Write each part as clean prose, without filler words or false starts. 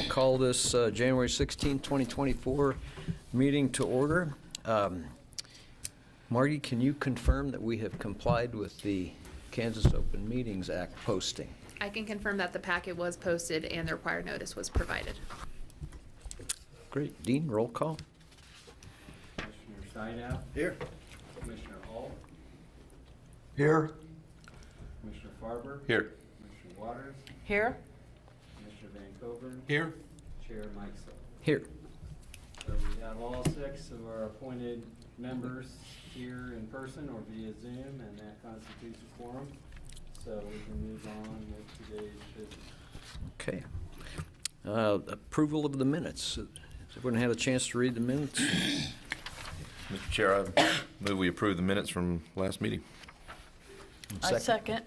call this January 16, 2024 meeting to order. Marty, can you confirm that we have complied with the Kansas Open Meetings Act posting? I can confirm that the packet was posted and the required notice was provided. Great. Dean, roll call. Commissioner Salina. Here. Commissioner Hall. Here. Commissioner Farber. Here. Commissioner Waters. Here. Commissioner Van Coburn. Here. Chair Mike Sullivan. Here. So we have all 6 of our appointed members here in person or via Zoom, and that constitutes a quorum. So we can move on with today's business. Okay. Approval of the minutes. Has everyone had a chance to read the minutes? Mr. Chair, I move we approve the minutes from last meeting. I second.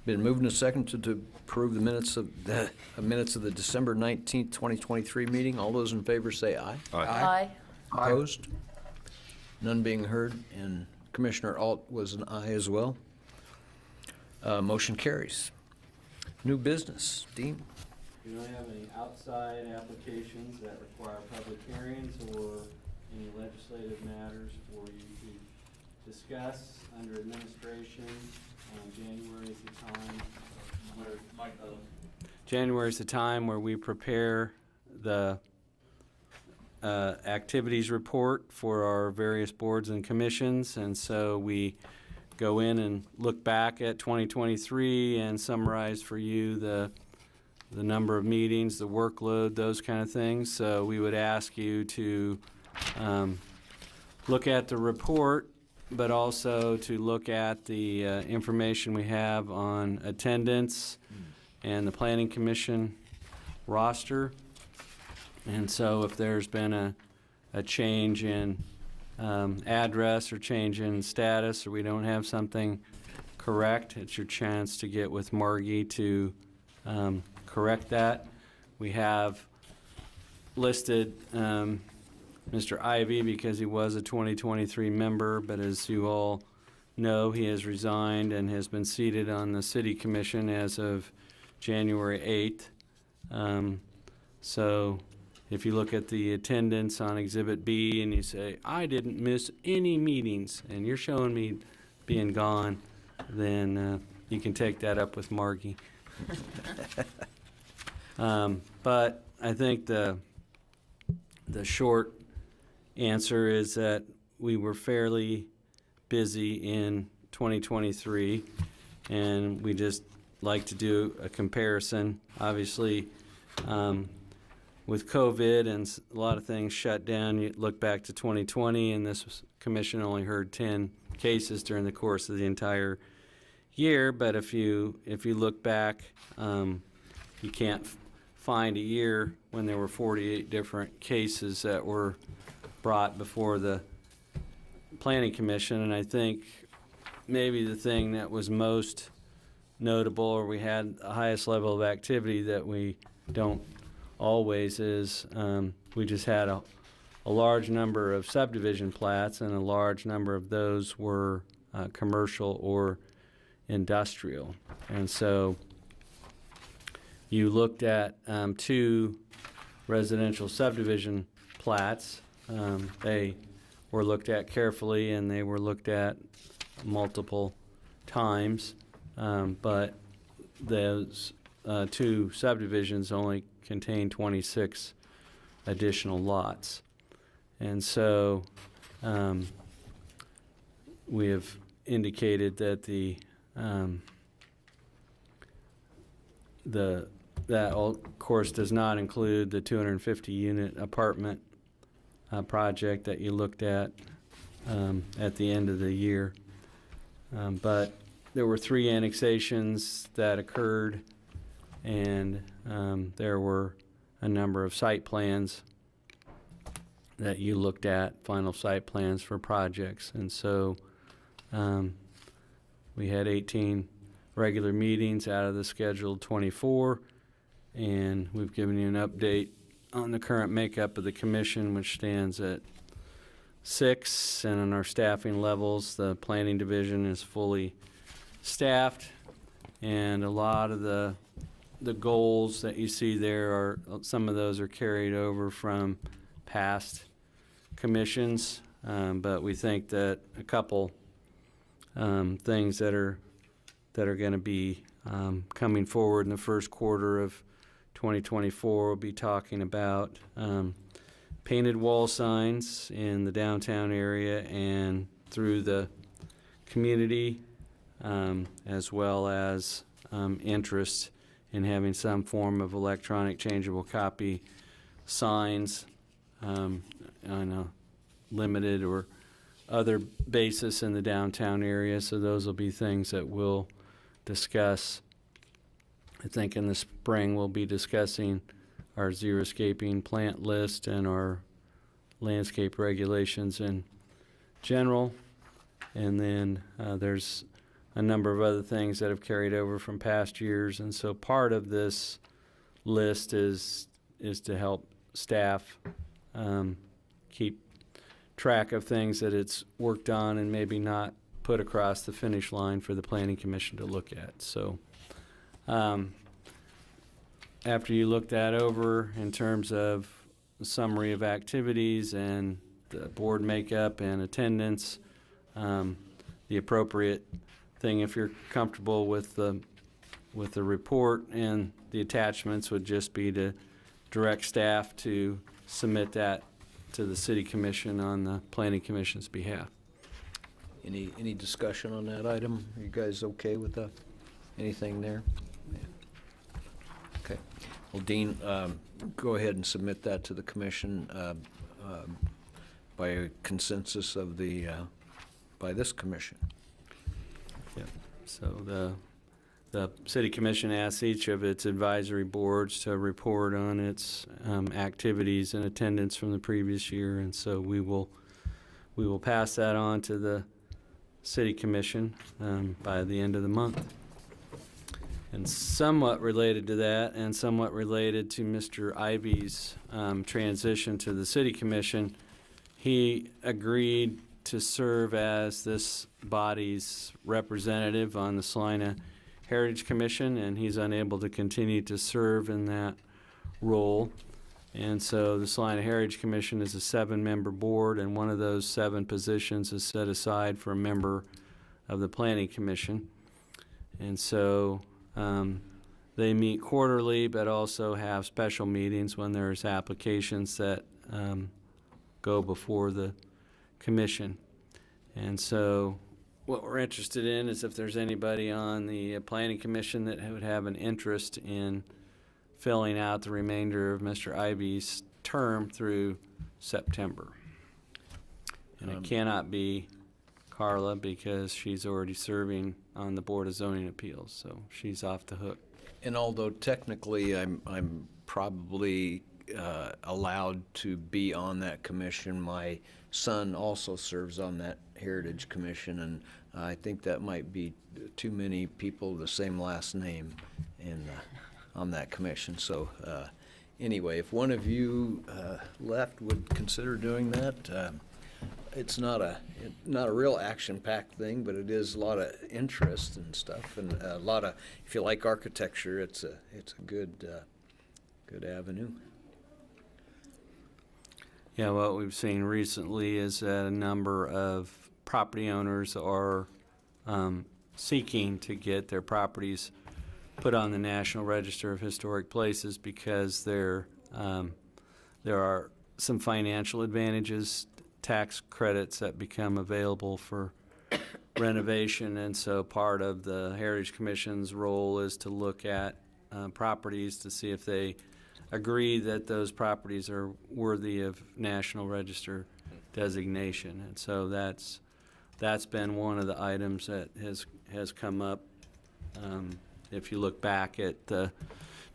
Been moved and seconded to approve the minutes of the December 19th, 2023 meeting. All those in favor say aye. Aye. Opposed? None being heard, and Commissioner Alt was an aye as well. Motion carries. New business. Dean? We don't have any outside applications that require public hearings or any legislative matters for you to discuss under administration. January is the time. January is the time where we prepare the activities report for our various boards and commissions, and so we go in and look back at 2023 and summarize for you the number of meetings, the workload, those kind of things. So we would ask you to look at the report, but also to look at the information we have on attendance and the Planning Commission roster. And so if there's been a change in address or change in status, or we don't have something correct, it's your chance to get with Margie to correct that. We have listed Mr. Ivy because he was a 2023 member, but as you all know, he has resigned and has been seated on the City Commission as of January 8th. So if you look at the attendance on Exhibit B and you say, I didn't miss any meetings, and you're showing me being gone, then you can take that up with Margie. But I think the short answer is that we were fairly busy in 2023, and we just like to do a comparison. Obviously, with COVID and a lot of things shut down, you look back to 2020, and this commission only heard 10 cases during the course of the entire year. But if you look back, you can't find a year when there were 48 different cases that were brought before the Planning Commission. And I think maybe the thing that was most notable, or we had the highest level of activity that we don't always, is we just had a large number of subdivision plats, and a large number of those were commercial or industrial. And so you looked at 2 residential subdivision plats. They were looked at carefully, and they were looked at multiple times, but those 2 subdivisions only contain 26 additional lots. And so we have indicated that that of course does not include the 250 unit apartment project that you looked at the end of the year. But there were 3 annexations that occurred, and there were a number of site plans that you looked at, final site plans for projects. And so we had 18 regular meetings out of the scheduled 24, and we've given you an update on the current makeup of the commission, which stands at 6, and on our staffing levels, the planning division is fully staffed, and a lot of the the goals that you see there are, some of those are carried over from past commissions, but we think that a couple things that are going to be coming forward in the first quarter of 2024, we'll be talking about painted wall signs in the downtown area and through the community, as well as interest in having some form of electronic changeable copy signs on a limited or other basis in the downtown area. So those will be things that we'll discuss. I think in the spring we'll be discussing our xeriscaping plant list and our landscape regulations in general. And then there's a number of other things that have carried over from past years. And so part of this list is to help staff keep track of things that it's worked on and maybe not put across the finish line for the Planning Commission to look at. So after you look that over in terms of a summary of activities and the board makeup and attendance, the appropriate thing, if you're comfortable with the report and the attachments, would just be to direct staff to submit that to the City Commission on the Planning Commission's behalf. Any discussion on that item? Are you guys okay with anything there? Yeah. Okay. Well, Dean, go ahead and submit that to the commission by a consensus of by this commission. Yep. So the City Commission asks each of its advisory boards to report on its activities and attendance from the previous year, and so we will pass that on to the City Commission by the end of the month. And somewhat related to that, and somewhat related to Mr. Ivy's transition to the City Commission, he agreed to serve as this body's representative on the Salina Heritage Commission, and he's unable to continue to serve in that role. And so the Salina Heritage Commission is a 7-member board, and one of those 7 positions is set aside for a member of the Planning Commission. And so they meet quarterly, but also have special meetings when there's applications that go before the commission. And so what we're interested in is if there's anybody on the Planning Commission that would have an interest in filling out the remainder of Mr. Ivy's term through September. And it cannot be Carla because she's already serving on the Board of Zoning Appeals, so she's off the hook. And although technically I'm probably allowed to be on that commission, my son also serves on that Heritage Commission, and I think that might be too many people the same last name on that commission. So anyway, if one of you left would consider doing that, it's not a real action-packed thing, but it is a lot of interest and stuff, and a lot of, if you like architecture, it's a good avenue. Yeah, what we've seen recently is that a number of property owners are seeking to get their properties put on the National Register of Historic Places because there are some financial advantages, tax credits that become available for renovation, and so part of the Heritage Commission's role is to look at properties to see if they agree that those properties are worthy of National Register designation. And so that's been one of the items that has come up. If you look back at the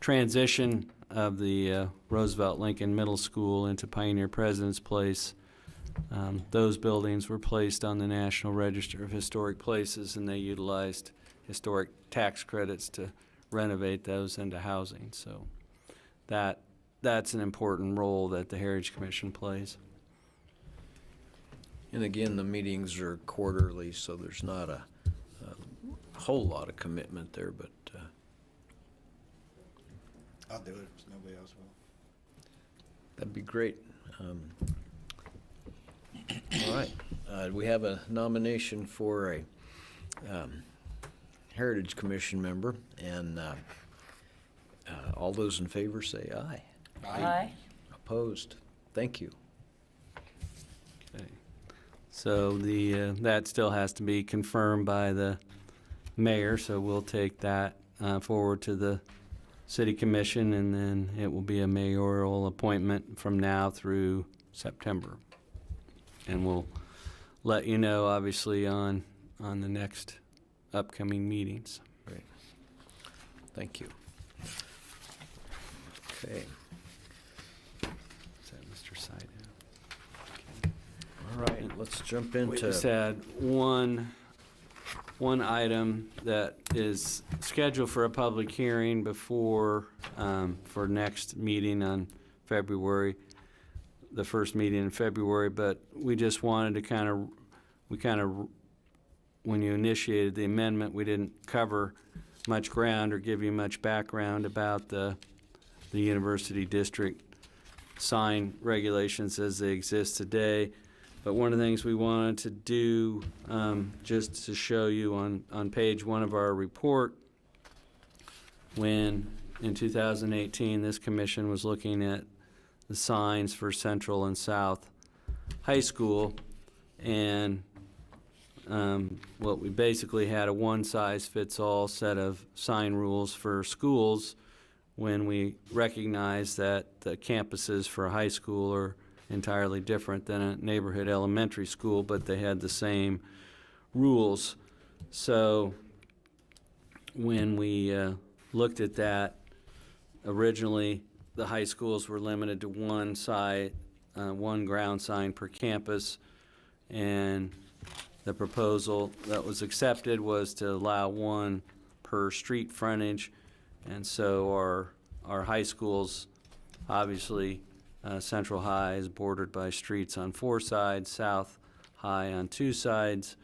transition of the Roosevelt Lincoln Middle School into Pioneer President's Place, those buildings were placed on the National Register of Historic Places, and they utilized historic tax credits to renovate those into housing. So that's an important role that the Heritage Commission plays. And again, the meetings are quarterly, so there's not a whole lot of commitment there, but I'll do it if nobody else will. That'd be great. All right, we have a nomination for a Heritage Commission member, and all those in favor say aye. Aye. Opposed? Thank you. Okay. So that still has to be confirmed by the mayor, so we'll take that forward to the city commission, and then it will be a mayoral appointment from now through September. And we'll let you know, obviously, on the next upcoming meetings. Great. Thank you. Okay. Is that Mr. Sida? All right, let's jump We into. just had one item that is scheduled for a public hearing before, for next meeting on February, the first meeting in February, but we just wanted to when you initiated the amendment, we didn't cover much ground or give you much background about the university district sign regulations as they exist today. But one of the things we wanted to do, just to show you on page 1 of our report, when in 2018 this commission was looking at the signs for Central and South High School, and what we basically had a one-size-fits-all set of sign rules for schools, when we recognized that the campuses for a high school are entirely different than a neighborhood elementary school, but they had the same rules. So when we looked at that, originally the high schools were limited to one ground sign per campus, and the proposal that was accepted was to allow one per street frontage. And so our high schools, obviously, Central High is bordered by streets on 4 sides, South High on 2 sides.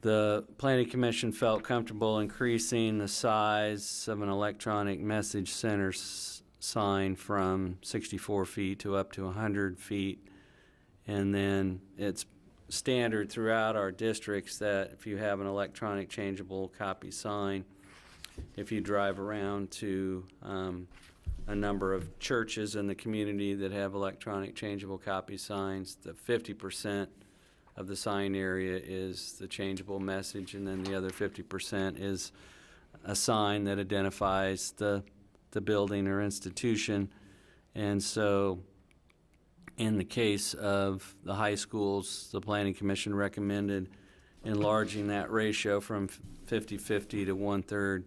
The Planning Commission felt comfortable increasing the size of an electronic message center sign from 64 feet to up to 100 feet. And then it's standard throughout our districts that if you have an electronic changeable copy sign, if you drive around to a number of churches in the community that have electronic changeable copy signs, the 50% of the sign area is the changeable message, and then the other 50% is a sign that identifies the building or institution. And so in the case of the high schools, the Planning Commission recommended enlarging that ratio from 50-50 to 1/3,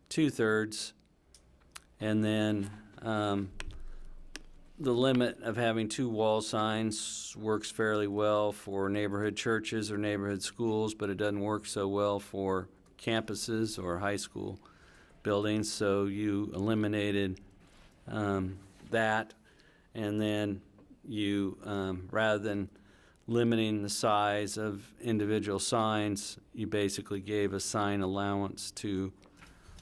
2/3. And then the limit of having 2 wall signs works fairly well for neighborhood churches or neighborhood schools, but it doesn't work so well for campuses or high school buildings. So you eliminated that, and then you, rather than limiting the size of individual signs, you basically gave a sign allowance to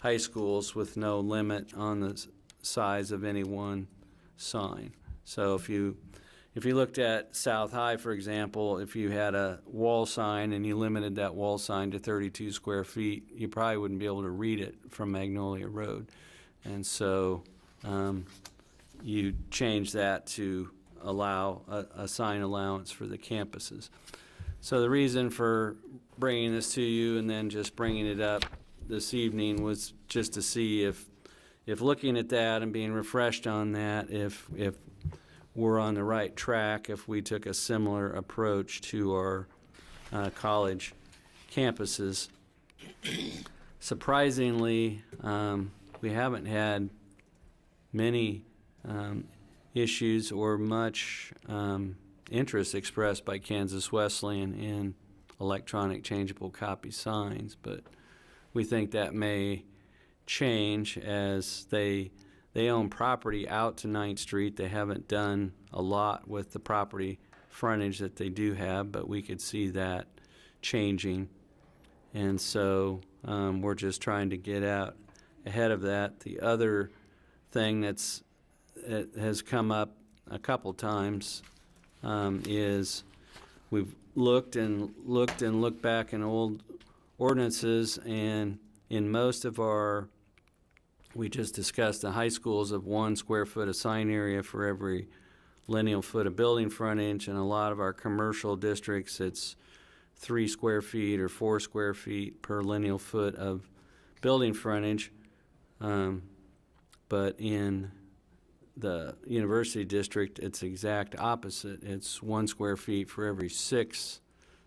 high schools with no limit on the size of any one sign. So if you looked at South High, for example, if you had a wall sign and you limited that wall sign to 32 square feet, you probably wouldn't be able to read it from Magnolia Road. And so you change that to allow a sign allowance for the campuses. So the reason for bringing this to you and then just bringing it up this evening was just to see if looking at that and being refreshed on that, if we're on the right track, if we took a similar approach to our college campuses. Surprisingly, we haven't had many issues or much interest expressed by Kansas Wesleyan in electronic changeable copy signs, but we think that may change as they own property out to 9th Street. They haven't done a lot with the property frontage that they do have, but we could see that changing. And so we're just trying to get out ahead of that. The other thing it has come up a couple times is we've looked back in old ordinances, and in most of we just discussed the high schools of 1 square foot of sign area for every lineal foot of building frontage, and a lot of our commercial districts, it's 3 square feet or 4 square feet per lineal foot of building frontage. But in the university district, it's exact opposite. It's 1 square feet for every 6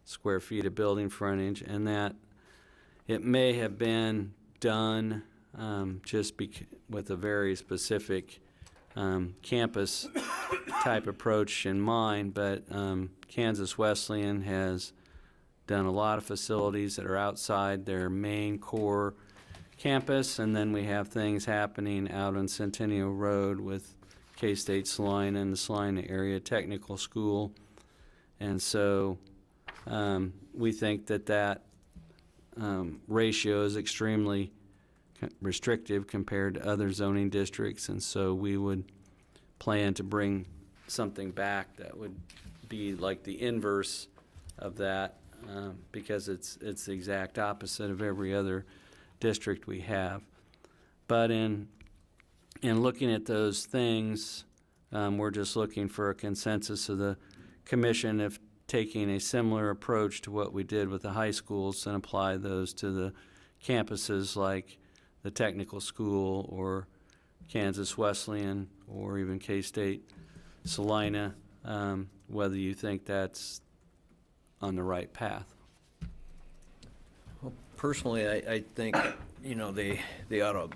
square feet of building frontage, and that it may have been done with a very specific campus type approach in mind, but Kansas Wesleyan has done a lot of facilities that are outside their main core campus, and then we have things happening out on Centennial Road with K-State Salina and the Salina Area Technical School. And so we think that ratio is extremely restrictive compared to other zoning districts, and so we would plan to bring something back that would be like the inverse of that, because it's the exact opposite of every other district we have. But in looking at those things, we're just looking for a consensus of the commission of taking a similar approach to what we did with the high schools and apply those to the campuses like the technical school or Kansas Wesleyan or even K-State Salina, whether you think that's on the right path. Well, personally, I think, they ought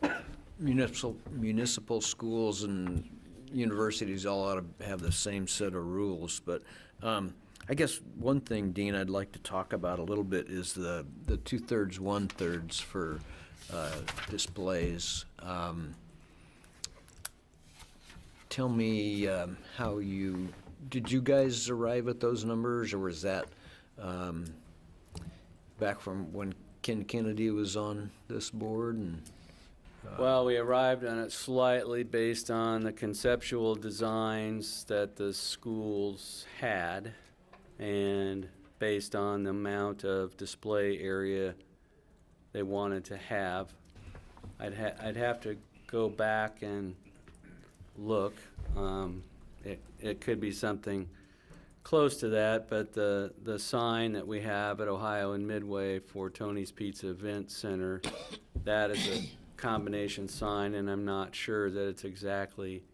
to, municipal schools and universities all ought to have the same set of rules. But I guess one thing, Dean, I'd like to talk about a little bit is the 2/3, 1/3 for displays. Tell me did you guys arrive at those numbers, or was that back from when Ken Kennedy was on this board? And Well, we arrived on it slightly based on the conceptual designs that the schools had and based on the amount of display area they wanted to have. I'd have to go back and look. It could be something close to that, but the sign that we have at Ohio and Midway for Tony's Pizza Event Center, that is a combination sign, and I'm not sure that it's exactly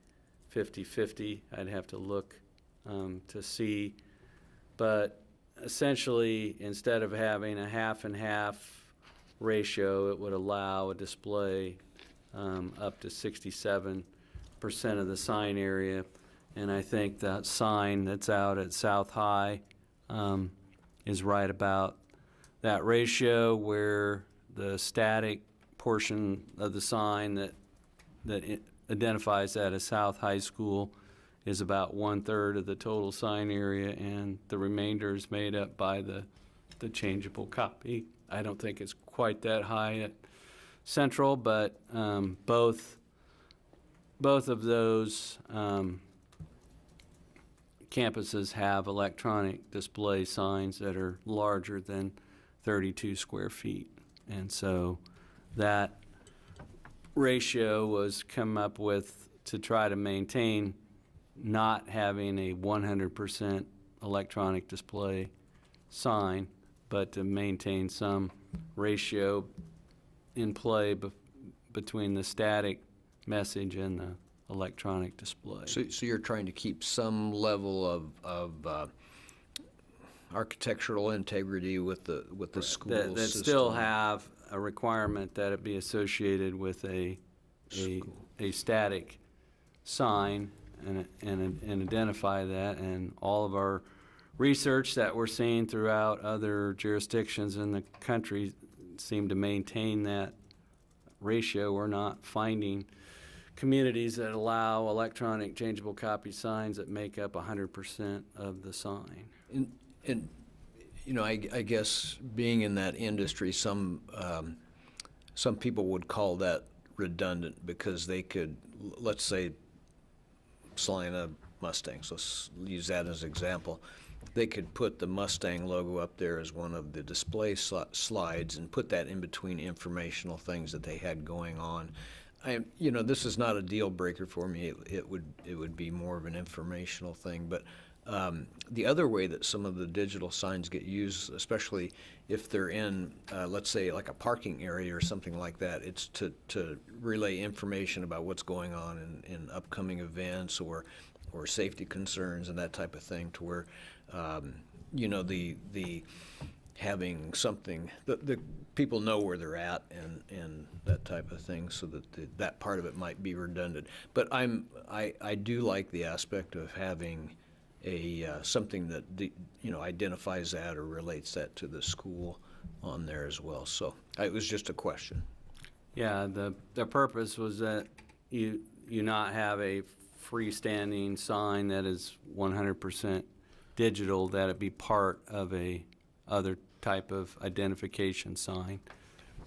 50-50. I'd have to look to see. But essentially, instead of having a half and half ratio, it would allow a display up to 67% of the sign area. And I think that sign that's out at South High is right about that ratio, where the static portion of the sign that identifies that as South High School is about 1/3 of the total sign area, and the remainder is made up by the changeable copy. I don't think it's quite that high at Central, but both of those campuses have electronic display signs that are larger than 32 square feet. And so that ratio was come up with to try to maintain not having a 100% electronic display sign, but to maintain some ratio in play between the static message and the electronic display. So you're trying to keep some level of architectural integrity with the school that system. still have a requirement that it be associated with a static sign and identify that. And all of our research that we're seeing throughout other jurisdictions in the country seem to maintain that ratio. We're not finding communities that allow electronic changeable copy signs that make up 100% of the sign. And I guess being in that industry, some some people would call that redundant because they could, let's say, Salina Mustangs, let's use that as an example. They could put the Mustang logo up there as one of the display slides and put that in between informational things that they had going on. This is not a deal breaker for me. It would be more of an informational thing. But the other way that some of the digital signs get used, especially if they're in, let's say, like a parking area or something like that, it's to relay information about what's going on in upcoming events or safety concerns and that type of thing, to where the having something the people know where they're at and that type of thing, so that that part of it might be redundant. But I do like the aspect of having a something that identifies that or relates that to the school on there as well. So it was just a question. Yeah, the purpose was that you not have a freestanding sign that is 100% digital, that it be part of a other type of identification sign,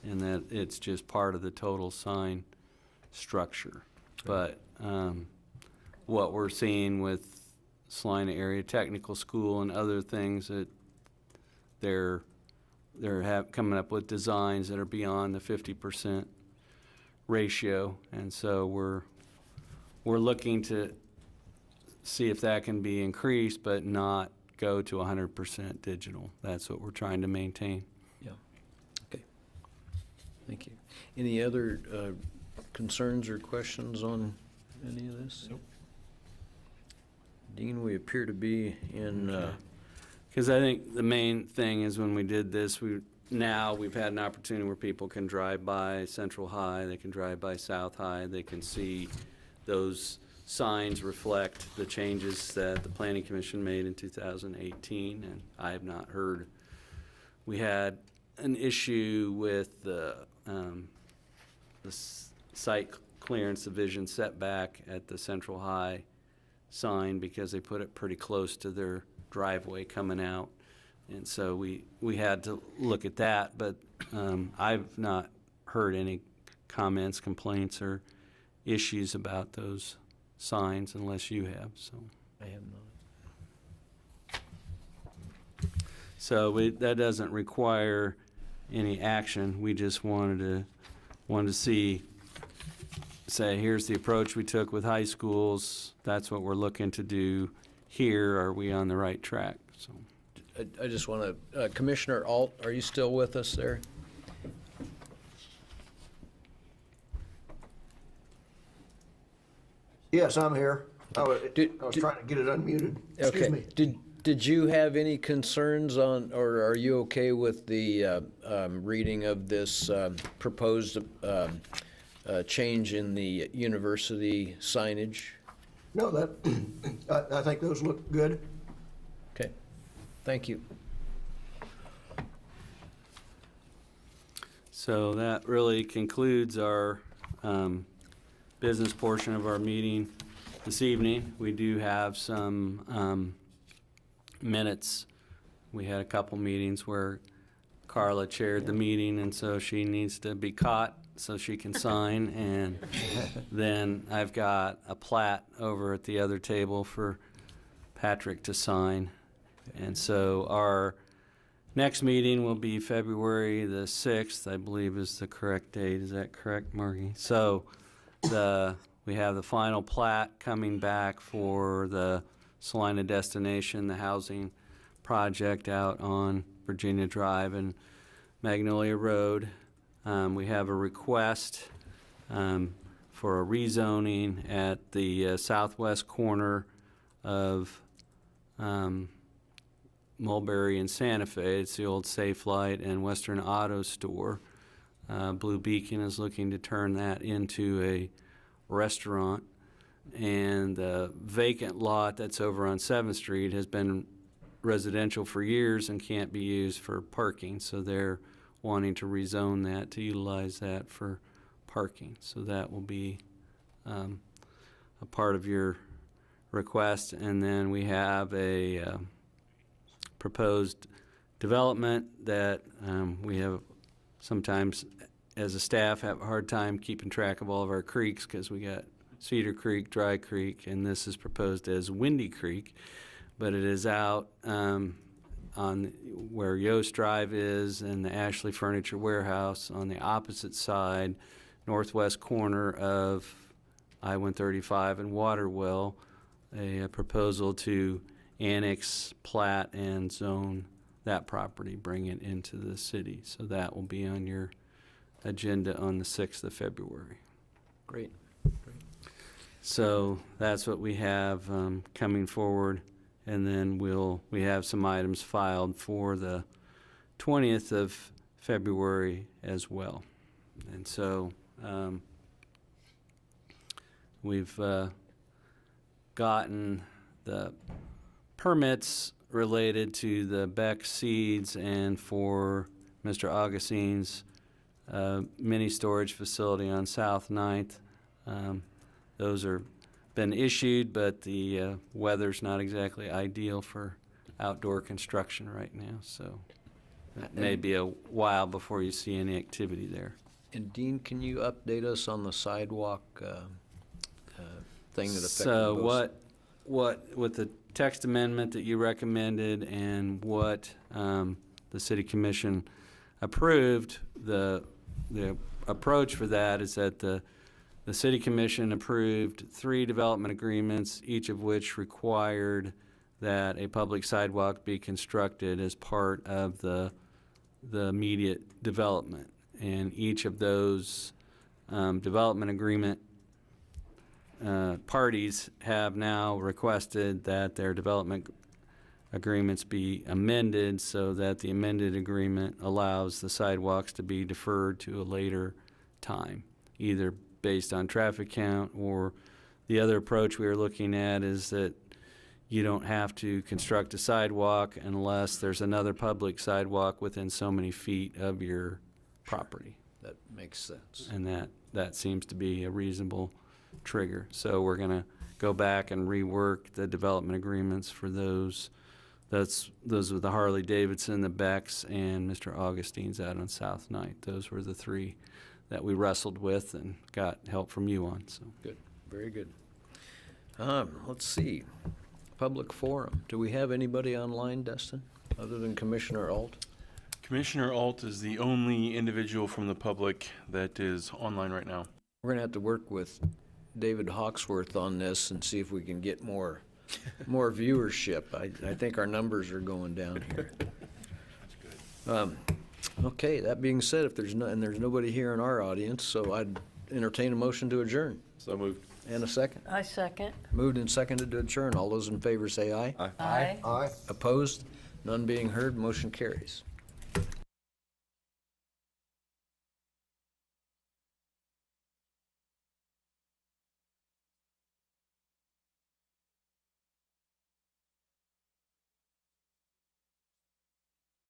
and that it's just part of the total sign structure. But what we're seeing with Salina Area Technical School and other things, that they're coming up with designs that are beyond the 50% ratio, and so we're looking to see if that can be increased, but not go to 100% digital. That's what we're trying to maintain. Yeah. Okay. Thank you. Any other concerns or questions on any of this? Nope. Dean, we appear to be in. Because I think the main thing is, when we did this, we've had an opportunity where people can drive by Central High, they can drive by South High, they can see those signs reflect the changes that the Planning Commission made in 2018, and I have not heard. We had an issue with the site clearance division setback at the Central High sign, because they put it pretty close to their driveway coming out, and so we had to look at that. But I've not heard any comments, complaints, or issues about those signs, unless you have. So I have not. So that doesn't require any action. We just wanted to say, here's the approach we took with high schools. That's what we're looking to do here. Are we on the right track? So I just want to, Commissioner Alt, are you still with us there? Yes, I'm here. I was Did- trying to get it unmuted. Excuse Okay. me. Did you have any concerns on, or are you okay with the reading of this proposed change in the university signage? No, I think those look good. Okay, thank you. So that really concludes our business portion of our meeting this evening. We do have some minutes. We had a couple meetings where Carla chaired the meeting, and so she needs to be caught so she can sign. And then I've got a plat over at the other table for Patrick to sign. And so our next meeting will be February the 6th, I believe is the correct date. Is that correct, Margie? So we have the final plat coming back for the Salina destination, the housing project out on Virginia Drive and Magnolia Road. We have a request for a rezoning at the southwest corner of Mulberry and Santa Fe. It's the old Safe Light and Western Auto Store. Blue Beacon is looking to turn that into a restaurant. And the vacant lot that's over on 7th Street has been residential for years and can't be used for parking. So they're wanting to rezone that to utilize that for parking. So that will be a part of your request. And then we have a proposed development that we have sometimes as a staff, have a hard time keeping track of all of our creeks because we got Cedar Creek, Dry Creek, and this is proposed as Windy Creek, but it is out on where Yost Drive is and the Ashley Furniture Warehouse on the opposite side, northwest corner of I-135 and Waterwell, a proposal to annex, plat, and zone that property, bring it into the city. So that will be on your agenda on the 6th of February. Great. So that's what we have coming forward, and then we have some items filed for the 20th of February as well. And so we've gotten the permits related to the Beck seeds and for Mr. Augustine's mini storage facility on South 9th. Those are been issued, but the weather's not exactly ideal for outdoor construction right now, so it may be a while before you see any activity there. And Dean, can you update us on the sidewalk thing that affected So both? what with the text amendment that you recommended and what the city commission approved, the approach for that is that the city commission approved 3 development agreements, each of which required that a public sidewalk be constructed as part of the immediate development. And each of those development agreement parties have now requested that their development agreements be amended so that the amended agreement allows the sidewalks to be deferred to a later time, either based on traffic count, or the other approach we are looking at is that you don't have to construct a sidewalk unless there's another public sidewalk within so many feet of your property. That makes sense. And that seems to be a reasonable trigger. So we're gonna go back and rework the development agreements for those. Those were the Harley Davidson, the Becks, and Mr. Augustine's out on South 9th. Those were the 3 that we wrestled with and got help from you on, so. Good, very good. Let's see, public forum. Do we have anybody online, Dustin, other than Commissioner Alt? Commissioner Alt is the only individual from the public that is online right now. We're gonna have to work with David Hawksworth on this and see if we can get more viewership. I think our numbers are going down here. Okay, that being said, if there's nobody here in our audience, so I'd entertain a motion to adjourn. So moved. And a second. I second. Moved and seconded to adjourn. All those in favor say aye. Aye. Aye. Opposed? None being heard, motion carries.